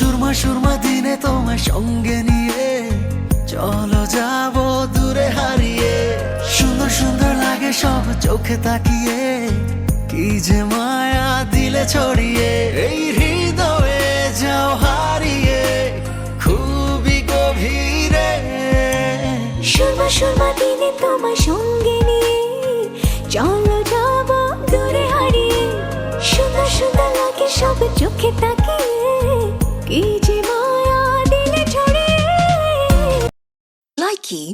সুরমা সুরমা দিনে তোমায় সঙ্গে নিয়ে চলো যাব দূরে হারিয়ে। সুন্দর সুন্দর লাগে সব চোখে তাকিয়ে, কি যে মায়া দিলে ছড়িয়ে। এই হৃদয়ে যাও হারিয়ে খুবই গভীরে। সুরমা সুরমা দিনে তোমায় সঙ্গে নিয়ে চলো যাব দূরে হারিয়ে। সুন্দর সুন্দর লাগে সব চোখে তাকিয়ে, কি যে মায়া দিলে ছড়িয়ে। Likey